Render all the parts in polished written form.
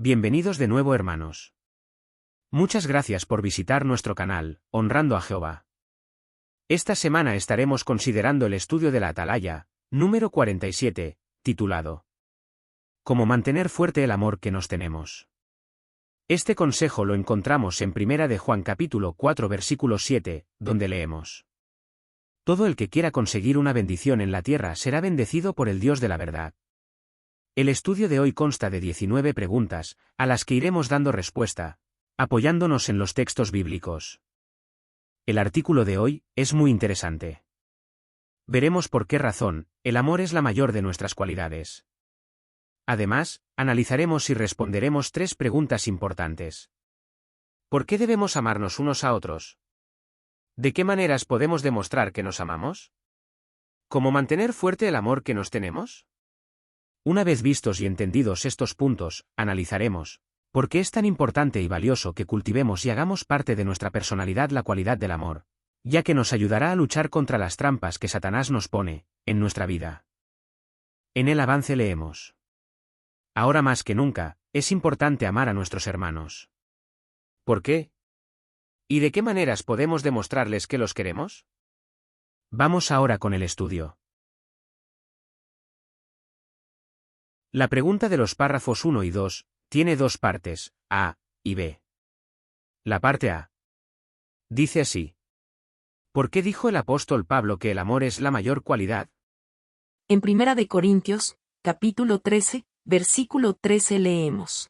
Bienvenidos de nuevo, hermanos. Muchas gracias por visitar nuestro canal, Honrando a Jehová. Esta semana estaremos considerando el estudio de la Atalaya, número 47, titulado Cómo mantener fuerte el amor que nos tenemos. Este consejo lo encontramos en 1 de Juan capítulo 4 versículo 7, donde leemos: Todo el que quiera conseguir una bendición en la tierra será bendecido por el Dios de la verdad. El estudio de hoy consta de 19 preguntas, a las que iremos dando respuesta, apoyándonos en los textos bíblicos. El artículo de hoy es muy interesante. Veremos por qué razón el amor es la mayor de nuestras cualidades. Además, analizaremos y responderemos 3 preguntas importantes. ¿Por qué debemos amarnos unos a otros? ¿De qué maneras podemos demostrar que nos amamos? ¿Cómo mantener fuerte el amor que nos tenemos? Una vez vistos y entendidos estos puntos, analizaremos por qué es tan importante y valioso que cultivemos y hagamos parte de nuestra personalidad la cualidad del amor, ya que nos ayudará a luchar contra las trampas que Satanás nos pone en nuestra vida. En el avance leemos: Ahora más que nunca, es importante amar a nuestros hermanos. ¿Por qué? ¿Y de qué maneras podemos demostrarles que los queremos? Vamos ahora con el estudio. La pregunta de los párrafos 1 y 2 tiene 2 partes, A y B. La parte A dice así: ¿Por qué dijo el apóstol Pablo que el amor es la mayor cualidad? En 1 de Corintios, capítulo 13, versículo 13 leemos: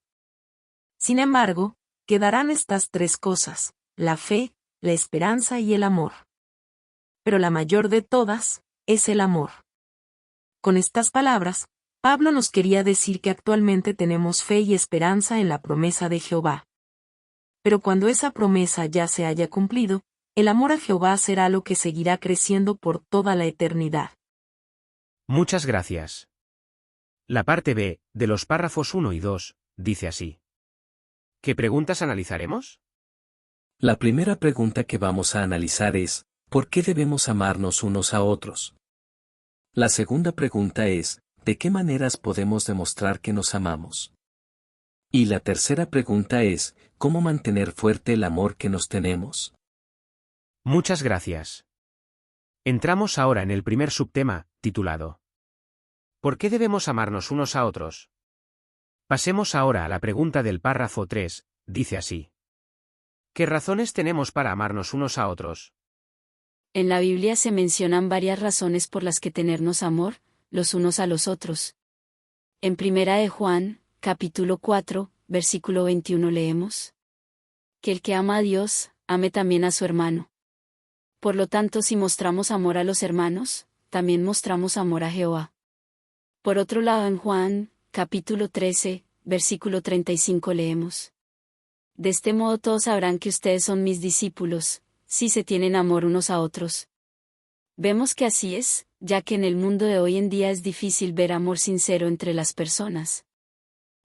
Sin embargo, quedarán estas 3 cosas, la fe, la esperanza y el amor. Pero la mayor de todas es el amor. Con estas palabras, Pablo nos quería decir que actualmente tenemos fe y esperanza en la promesa de Jehová. Pero cuando esa promesa ya se haya cumplido, el amor a Jehová será lo que seguirá creciendo por toda la eternidad. Muchas gracias. La parte B, de los párrafos 1 y 2, dice así. ¿Qué preguntas analizaremos? La primera pregunta que vamos a analizar es: ¿por qué debemos amarnos unos a otros? La segunda pregunta es: ¿de qué maneras podemos demostrar que nos amamos? Y la tercera pregunta es: ¿cómo mantener fuerte el amor que nos tenemos? Muchas gracias. Entramos ahora en el primer subtema, titulado ¿Por qué debemos amarnos unos a otros? Pasemos ahora a la pregunta del párrafo 3, dice así. ¿Qué razones tenemos para amarnos unos a otros? En la Biblia se mencionan varias razones por las que tenernos amor, los unos a los otros. En 1 de Juan, capítulo 4, versículo 21 leemos: Que el que ama a Dios, ame también a su hermano. Por lo tanto, si mostramos amor a los hermanos, también mostramos amor a Jehová. Por otro lado, en Juan, capítulo 13, versículo 35 leemos: De este modo todos sabrán que ustedes son mis discípulos, si se tienen amor unos a otros. Vemos que así es, ya que en el mundo de hoy en día es difícil ver amor sincero entre las personas.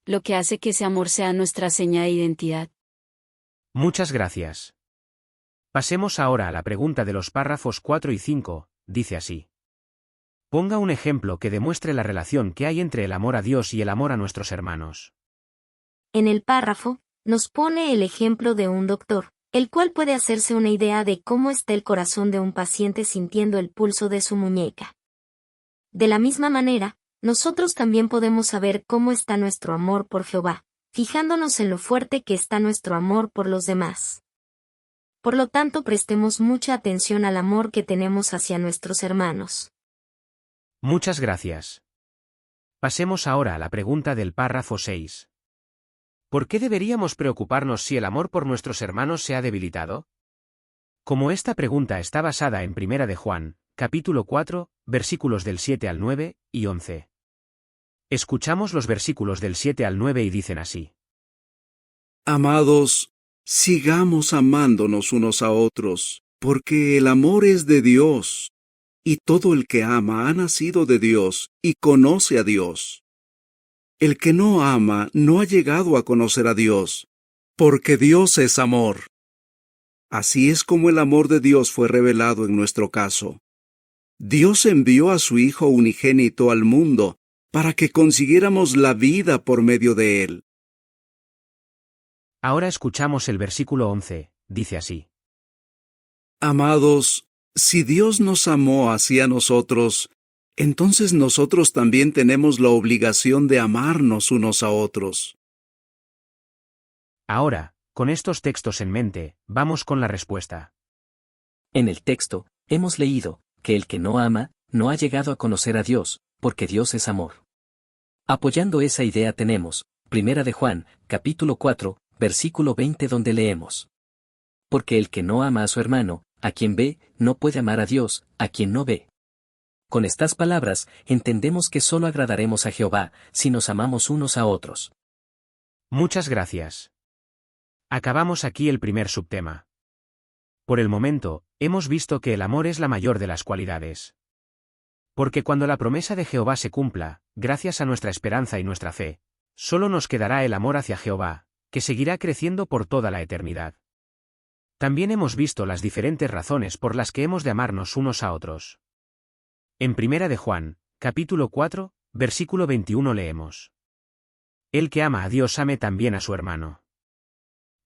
Lo que hace que ese amor sea nuestra seña de identidad. Muchas gracias. Pasemos ahora a la pregunta de los párrafos 4 y 5, dice así. Ponga un ejemplo que demuestre la relación que hay entre el amor a Dios y el amor a nuestros hermanos. En el párrafo, nos pone el ejemplo de un doctor, el cual puede hacerse una idea de cómo está el corazón de un paciente sintiendo el pulso de su muñeca. De la misma manera, nosotros también podemos saber cómo está nuestro amor por Jehová, fijándonos en lo fuerte que está nuestro amor por los demás. Por lo tanto, prestemos mucha atención al amor que tenemos hacia nuestros hermanos. Muchas gracias. Pasemos ahora a la pregunta del párrafo 6. ¿Por qué deberíamos preocuparnos si el amor por nuestros hermanos se ha debilitado? Como esta pregunta está basada en 1 de Juan, capítulo 4, versículos del 7 al 9 y 11. Escuchamos los versículos del 7 al 9 y dicen así. Amados, sigamos amándonos unos a otros, porque el amor es de Dios, y todo el que ama ha nacido de Dios y conoce a Dios. El que no ama no ha llegado a conocer a Dios, porque Dios es amor. Así es como el amor de Dios fue revelado en nuestro caso. Dios envió a su Hijo unigénito al mundo para que consiguiéramos la vida por medio de Él. Ahora escuchamos el versículo 11, dice así. Amados, si Dios nos amó hacia nosotros, entonces nosotros también tenemos la obligación de amarnos unos a otros. Ahora, con estos textos en mente, vamos con la respuesta. En el texto, hemos leído que el que no ama, no ha llegado a conocer a Dios, porque Dios es amor. Apoyando esa idea tenemos, 1 de Juan, capítulo 4, versículo 20 donde leemos. Porque el que no ama a su hermano, a quien ve, no puede amar a Dios, a quien no ve. Con estas palabras, entendemos que solo agradaremos a Jehová, si nos amamos unos a otros. Muchas gracias. Acabamos aquí el primer subtema. Por el momento, hemos visto que el amor es la mayor de las cualidades. Porque cuando la promesa de Jehová se cumpla, gracias a nuestra esperanza y nuestra fe, solo nos quedará el amor hacia Jehová, que seguirá creciendo por toda la eternidad. También hemos visto las diferentes razones por las que hemos de amarnos unos a otros. En 1 de Juan, capítulo 4, versículo 21 leemos. El que ama a Dios ame también a su hermano.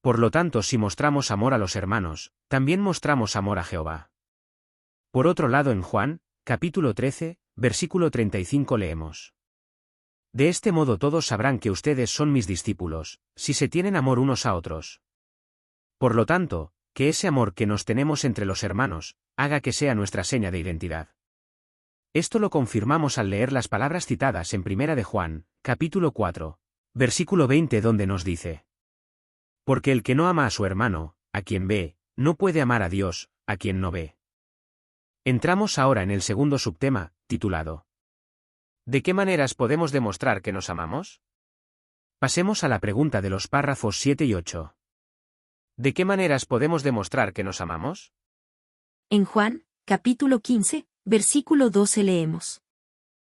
Por lo tanto, si mostramos amor a los hermanos, también mostramos amor a Jehová. Por otro lado, en Juan, capítulo 13, versículo 35 leemos. De este modo todos sabrán que ustedes son mis discípulos, si se tienen amor unos a otros. Por lo tanto, que ese amor que nos tenemos entre los hermanos, haga que sea nuestra seña de identidad. Esto lo confirmamos al leer las palabras citadas en 1 de Juan, capítulo 4, versículo 20 donde nos dice. Porque el que no ama a su hermano, a quien ve, no puede amar a Dios, a quien no ve. Entramos ahora en el segundo subtema, titulado ¿De qué maneras podemos demostrar que nos amamos? Pasemos a la pregunta de los párrafos 7 y 8. ¿De qué maneras podemos demostrar que nos amamos? En Juan, capítulo 15, versículo 12 leemos.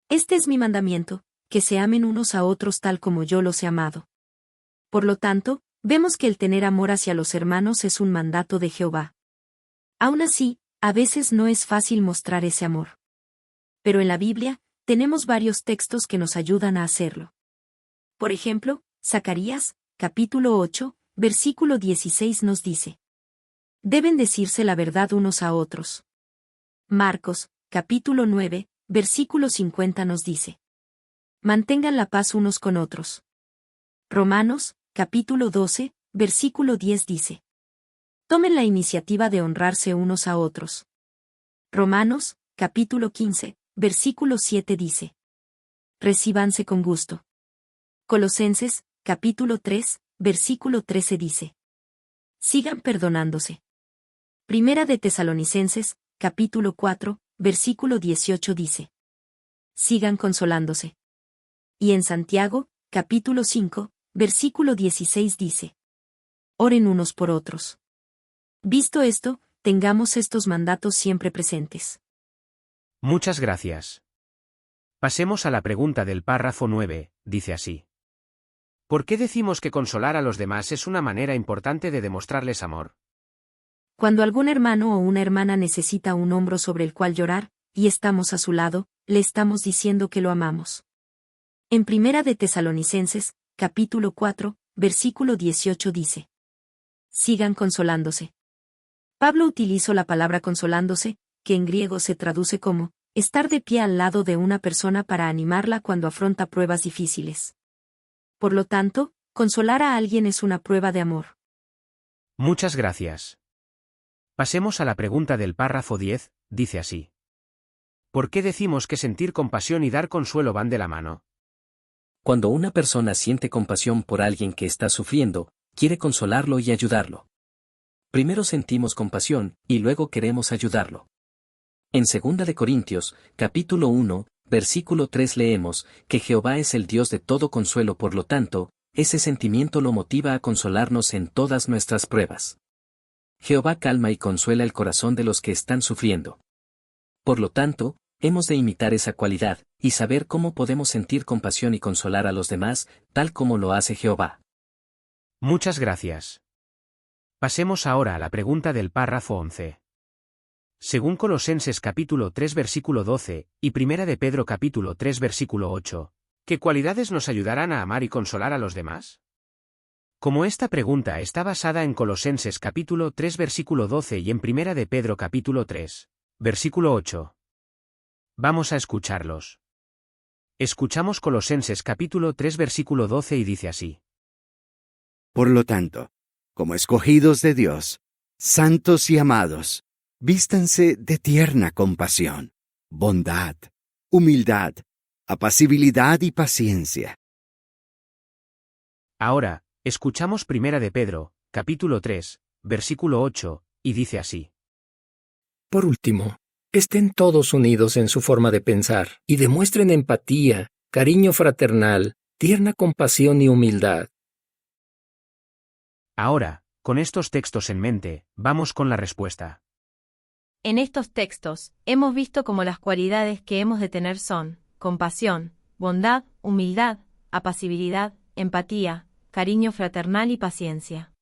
Este es mi mandamiento, que se amen unos a otros tal como yo los he amado. Por lo tanto, vemos que el tener amor hacia los hermanos es un mandato de Jehová. Aún así, a veces no es fácil mostrar ese amor. Pero en la Biblia, tenemos varios textos que nos ayudan a hacerlo. Por ejemplo, Zacarías, capítulo 8, versículo 16 nos dice. Deben decirse la verdad unos a otros. Marcos, capítulo 9, versículo 50 nos dice. Mantengan la paz unos con otros. Romanos, capítulo 12, versículo 10 dice. Tomen la iniciativa de honrarse unos a otros. Romanos, capítulo 15, versículo 7 dice. Recíbanse con gusto. Colosenses, capítulo 3, versículo 13 dice. Sigan perdonándose. Primera de Tesalonicenses, capítulo 4, versículo 18 dice. Sigan consolándose. Y en Santiago, capítulo 5, versículo 16 dice. Oren unos por otros. Visto esto, tengamos estos mandatos siempre presentes. Muchas gracias. Pasemos a la pregunta del párrafo 9, dice así. ¿Por qué decimos que consolar a los demás es una manera importante de demostrarles amor? Cuando algún hermano o una hermana necesita un hombro sobre el cual llorar, y estamos a su lado, le estamos diciendo que lo amamos. En Primera de Tesalonicenses, capítulo 4, versículo 18 dice. Sigan consolándose. Pablo utilizó la palabra consolándose, que en griego se traduce como, estar de pie al lado de una persona para animarla cuando afronta pruebas difíciles. Por lo tanto, consolar a alguien es una prueba de amor. Muchas gracias. Pasemos a la pregunta del párrafo 10, dice así. ¿Por qué decimos que sentir compasión y dar consuelo van de la mano? Cuando una persona siente compasión por alguien que está sufriendo, quiere consolarlo y ayudarlo. Primero sentimos compasión, y luego queremos ayudarlo. En 2 de Corintios, capítulo 1, versículo 3 leemos, que Jehová es el Dios de todo consuelo, por lo tanto, ese sentimiento lo motiva a consolarnos en todas nuestras pruebas. Jehová calma y consuela el corazón de los que están sufriendo. Por lo tanto, hemos de imitar esa cualidad, y saber cómo podemos sentir compasión y consolar a los demás, tal como lo hace Jehová. Muchas gracias. Pasemos ahora a la pregunta del párrafo 11. Según Colosenses capítulo 3 versículo 12, y Primera de Pedro capítulo 3 versículo 8, ¿qué cualidades nos ayudarán a amar y consolar a los demás? Como esta pregunta está basada en Colosenses capítulo 3 versículo 12 y en Primera de Pedro capítulo 3, versículo 8. Vamos a escucharlos. Escuchamos Colosenses capítulo 3 versículo 12 y dice así. Por lo tanto, como escogidos de Dios, santos y amados, vístanse de tierna compasión, bondad, humildad, apacibilidad y paciencia. Ahora, escuchamos Primera de Pedro, capítulo 3, versículo 8, y dice así. Por último, estén todos unidos en su forma de pensar y demuestren empatía, cariño fraternal, tierna compasión y humildad. Ahora, con estos textos en mente, vamos con la respuesta. En estos textos, hemos visto cómo las cualidades que hemos de tener son compasión, bondad, humildad, apacibilidad, empatía, cariño fraternal y paciencia.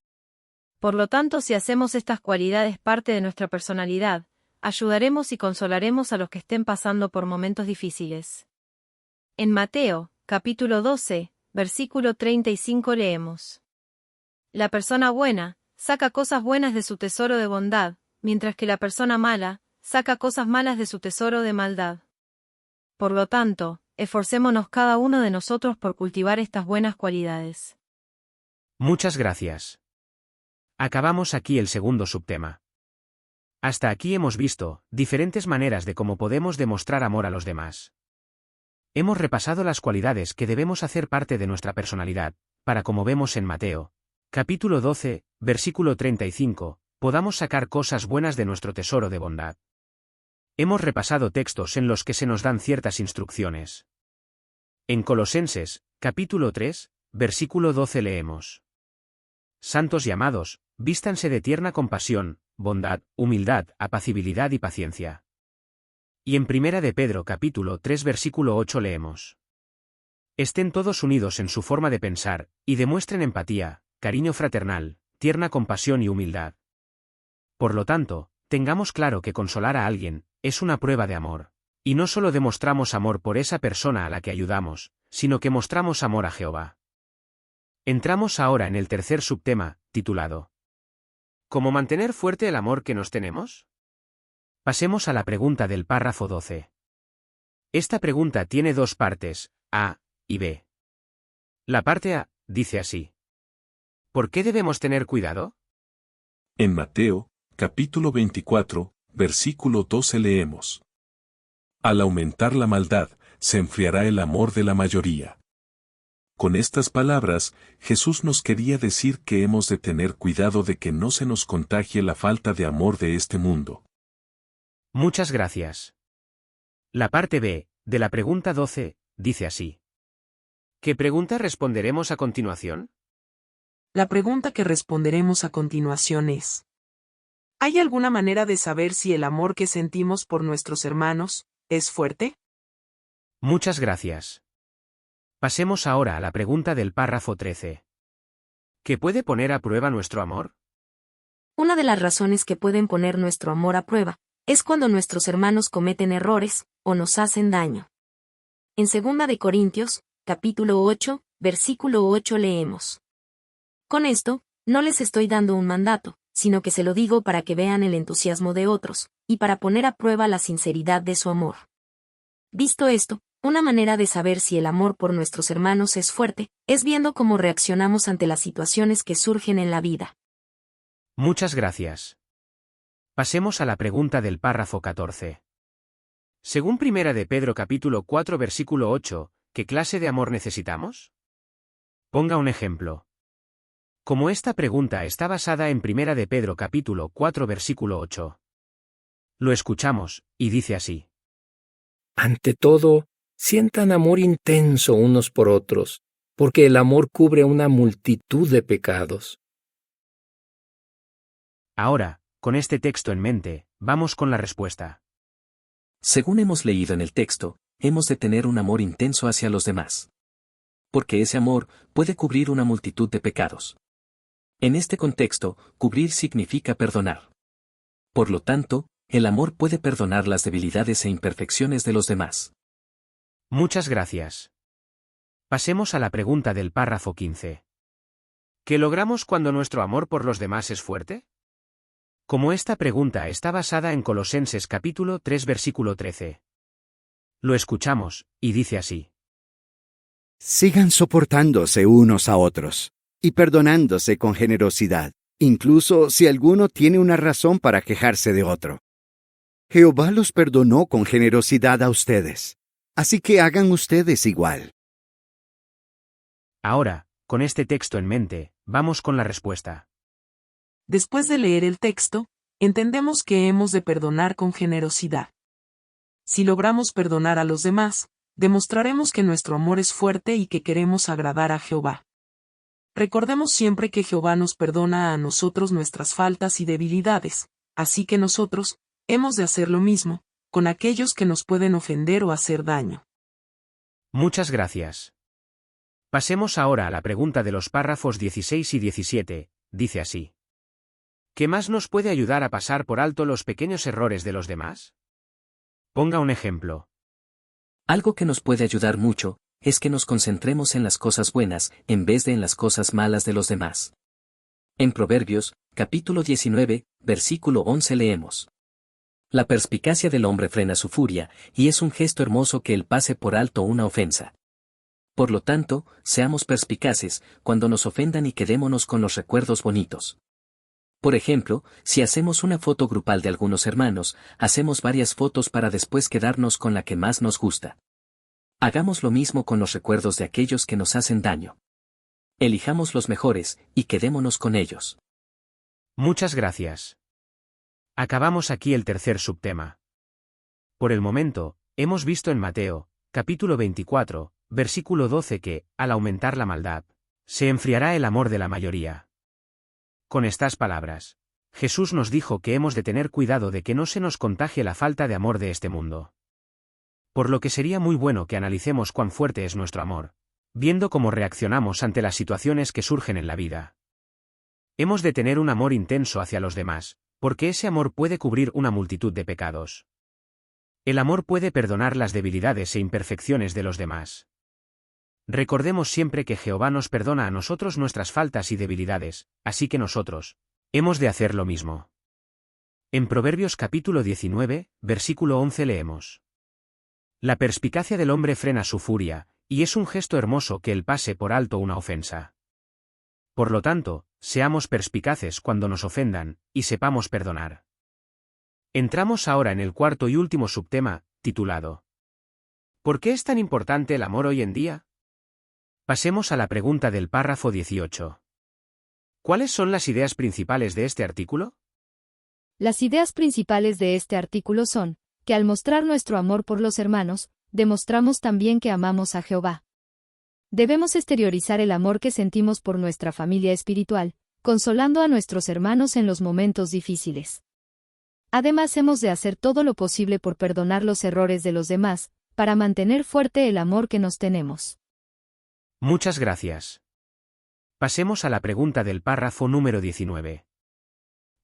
Por lo tanto, si hacemos estas cualidades parte de nuestra personalidad, ayudaremos y consolaremos a los que estén pasando por momentos difíciles. En Mateo, capítulo 12, versículo 35 leemos. La persona buena saca cosas buenas de su tesoro de bondad, mientras que la persona mala saca cosas malas de su tesoro de maldad. Por lo tanto, esforcémonos cada uno de nosotros por cultivar estas buenas cualidades. Muchas gracias. Acabamos aquí el segundo subtema. Hasta aquí hemos visto diferentes maneras de cómo podemos demostrar amor a los demás. Hemos repasado las cualidades que debemos hacer parte de nuestra personalidad, para como vemos en Mateo, capítulo 12, versículo 35, podamos sacar cosas buenas de nuestro tesoro de bondad. Hemos repasado textos en los que se nos dan ciertas instrucciones. En Colosenses, capítulo 3, versículo 12 leemos. Santos y amados, vístanse de tierna compasión, bondad, humildad, apacibilidad y paciencia. Y en Primera de Pedro capítulo 3 versículo 8 leemos. Estén todos unidos en su forma de pensar, y demuestren empatía, cariño fraternal, tierna compasión y humildad. Por lo tanto, tengamos claro que consolar a alguien es una prueba de amor. Y no solo demostramos amor por esa persona a la que ayudamos, sino que mostramos amor a Jehová. Entramos ahora en el tercer subtema, titulado ¿Cómo mantener fuerte el amor que nos tenemos? Pasemos a la pregunta del párrafo 12. Esta pregunta tiene dos partes, A y B. La parte A dice así. ¿Por qué debemos tener cuidado? En Mateo, capítulo 24, versículo 12 leemos. Al aumentar la maldad, se enfriará el amor de la mayoría. Con estas palabras, Jesús nos quería decir que hemos de tener cuidado de que no se nos contagie la falta de amor de este mundo. Muchas gracias. La parte B, de la pregunta 12, dice así. ¿Qué pregunta responderemos a continuación? La pregunta que responderemos a continuación es: ¿hay alguna manera de saber si el amor que sentimos por nuestros hermanos es fuerte? Muchas gracias. Pasemos ahora a la pregunta del párrafo 13. ¿Qué puede poner a prueba nuestro amor? Una de las razones que pueden poner nuestro amor a prueba es cuando nuestros hermanos cometen errores o nos hacen daño. En 2 de Corintios, capítulo 8, versículo 8 leemos. Con esto, no les estoy dando un mandato, sino que se lo digo para que vean el entusiasmo de otros, y para poner a prueba la sinceridad de su amor. Visto esto, una manera de saber si el amor por nuestros hermanos es fuerte, es viendo cómo reaccionamos ante las situaciones que surgen en la vida. Muchas gracias. Pasemos a la pregunta del párrafo 14. Según Primera de Pedro capítulo 4 versículo 8, ¿qué clase de amor necesitamos? Ponga un ejemplo. Como esta pregunta está basada en Primera de Pedro capítulo 4 versículo 8. Lo escuchamos, y dice así. Ante todo, sientan amor intenso unos por otros, porque el amor cubre una multitud de pecados. Ahora, con este texto en mente, vamos con la respuesta. Según hemos leído en el texto, hemos de tener un amor intenso hacia los demás. Porque ese amor puede cubrir una multitud de pecados. En este contexto, cubrir significa perdonar. Por lo tanto, el amor puede perdonar las debilidades e imperfecciones de los demás. Muchas gracias. Pasemos a la pregunta del párrafo 15. ¿Qué logramos cuando nuestro amor por los demás es fuerte? Como esta pregunta está basada en Colosenses capítulo 3 versículo 13. Lo escuchamos, y dice así. Sigan soportándose unos a otros y perdonándose con generosidad, incluso si alguno tiene una razón para quejarse de otro. Jehová los perdonó con generosidad a ustedes, así que hagan ustedes igual. Ahora, con este texto en mente, vamos con la respuesta. Después de leer el texto, entendemos que hemos de perdonar con generosidad. Si logramos perdonar a los demás, demostraremos que nuestro amor es fuerte y que queremos agradar a Jehová. Recordemos siempre que Jehová nos perdona a nosotros nuestras faltas y debilidades, así que nosotros hemos de hacer lo mismo con aquellos que nos pueden ofender o hacer daño. Muchas gracias. Pasemos ahora a la pregunta de los párrafos 16 y 17, dice así. ¿Qué más nos puede ayudar a pasar por alto los pequeños errores de los demás? Ponga un ejemplo. Algo que nos puede ayudar mucho es que nos concentremos en las cosas buenas en vez de en las cosas malas de los demás. En Proverbios, capítulo 19, versículo 11 leemos. La perspicacia del hombre frena su furia, y es un gesto hermoso que él pase por alto una ofensa. Por lo tanto, seamos perspicaces cuando nos ofendan y quedémonos con los recuerdos bonitos. Por ejemplo, si hacemos una foto grupal de algunos hermanos, hacemos varias fotos para después quedarnos con la que más nos gusta. Hagamos lo mismo con los recuerdos de aquellos que nos hacen daño. Elijamos los mejores, y quedémonos con ellos. Muchas gracias. Acabamos aquí el tercer subtema. Por el momento, hemos visto en Mateo, capítulo 24, versículo 12 que, al aumentar la maldad, se enfriará el amor de la mayoría. Con estas palabras, Jesús nos dijo que hemos de tener cuidado de que no se nos contagie la falta de amor de este mundo. Por lo que sería muy bueno que analicemos cuán fuerte es nuestro amor, viendo cómo reaccionamos ante las situaciones que surgen en la vida. Hemos de tener un amor intenso hacia los demás, porque ese amor puede cubrir una multitud de pecados. El amor puede perdonar las debilidades e imperfecciones de los demás. Recordemos siempre que Jehová nos perdona a nosotros nuestras faltas y debilidades, así que nosotros hemos de hacer lo mismo. En Proverbios capítulo 19, versículo 11 leemos. La perspicacia del hombre frena su furia, y es un gesto hermoso que él pase por alto una ofensa. Por lo tanto, seamos perspicaces cuando nos ofendan, y sepamos perdonar. Entramos ahora en el cuarto y último subtema, titulado ¿Por qué es tan importante el amor hoy en día? Pasemos a la pregunta del párrafo 18. ¿Cuáles son las ideas principales de este artículo? Las ideas principales de este artículo son, que al mostrar nuestro amor por los hermanos, demostramos también que amamos a Jehová. Debemos exteriorizar el amor que sentimos por nuestra familia espiritual, consolando a nuestros hermanos en los momentos difíciles. Además, hemos de hacer todo lo posible por perdonar los errores de los demás, para mantener fuerte el amor que nos tenemos. Muchas gracias. Pasemos a la pregunta del párrafo número 19.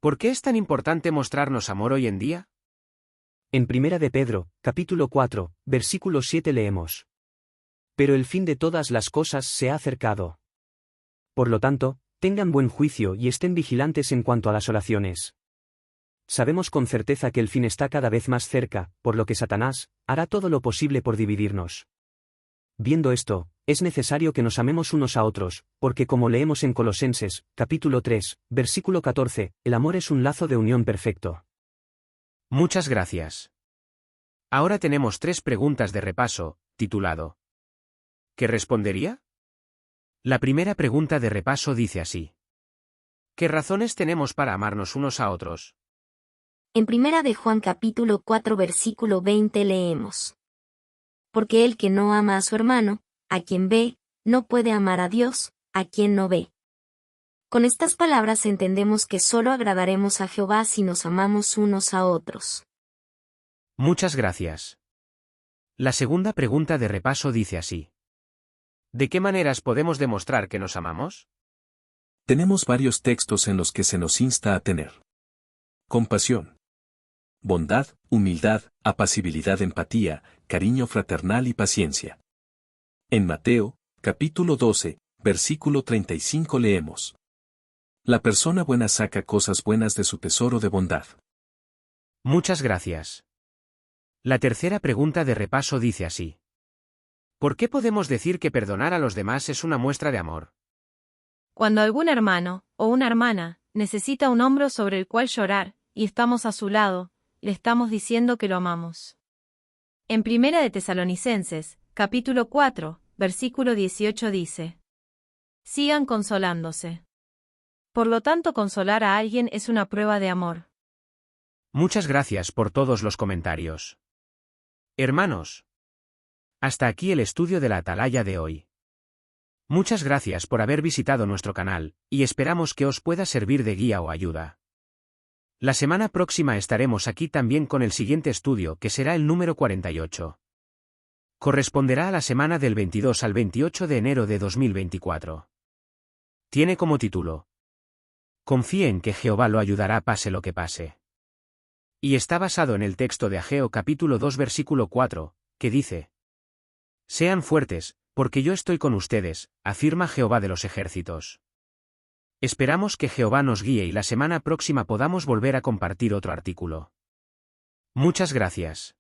¿Por qué es tan importante mostrarnos amor hoy en día? En Primera de Pedro, capítulo 4, versículo 7 leemos. Pero el fin de todas las cosas se ha acercado. Por lo tanto, tengan buen juicio y estén vigilantes en cuanto a las oraciones. Sabemos con certeza que el fin está cada vez más cerca, por lo que Satanás hará todo lo posible por dividirnos. Viendo esto, es necesario que nos amemos unos a otros, porque como leemos en Colosenses, capítulo 3, versículo 14, el amor es un lazo de unión perfecto. Muchas gracias. Ahora tenemos 3 preguntas de repaso, titulado ¿Qué respondería? La primera pregunta de repaso dice así. ¿Qué razones tenemos para amarnos unos a otros? En Primera de Juan capítulo 4 versículo 20 leemos. Porque el que no ama a su hermano, a quien ve, no puede amar a Dios, a quien no ve. Con estas palabras entendemos que solo agradaremos a Jehová si nos amamos unos a otros. Muchas gracias. La segunda pregunta de repaso dice así. ¿De qué maneras podemos demostrar que nos amamos? Tenemos varios textos en los que se nos insta a tener compasión, bondad, humildad, apacibilidad, empatía, cariño fraternal y paciencia. En Mateo, capítulo 12, versículo 35 leemos. La persona buena saca cosas buenas de su tesoro de bondad. Muchas gracias. La tercera pregunta de repaso dice así. ¿Por qué podemos decir que perdonar a los demás es una muestra de amor? Cuando algún hermano, o una hermana, necesita un hombro sobre el cual llorar, y estamos a su lado, le estamos diciendo que lo amamos. En Primera de Tesalonicenses, capítulo 4, versículo 18 dice: Sigan consolándose. Por lo tanto, consolar a alguien es una prueba de amor. Muchas gracias por todos los comentarios. Hermanos, hasta aquí el estudio de la Atalaya de hoy. Muchas gracias por haber visitado nuestro canal, y esperamos que os pueda servir de guía o ayuda. La semana próxima estaremos aquí también con el siguiente estudio, que será el número 48. Corresponderá a la semana del 22 al 28 de enero de 2024. Tiene como título: Confíe en que Jehová lo ayudará pase lo que pase. Y está basado en el texto de Ageo capítulo 2 versículo 4, que dice: Sean fuertes, porque yo estoy con ustedes, afirma Jehová de los ejércitos. Esperamos que Jehová nos guíe y la semana próxima podamos volver a compartir otro artículo. Muchas gracias.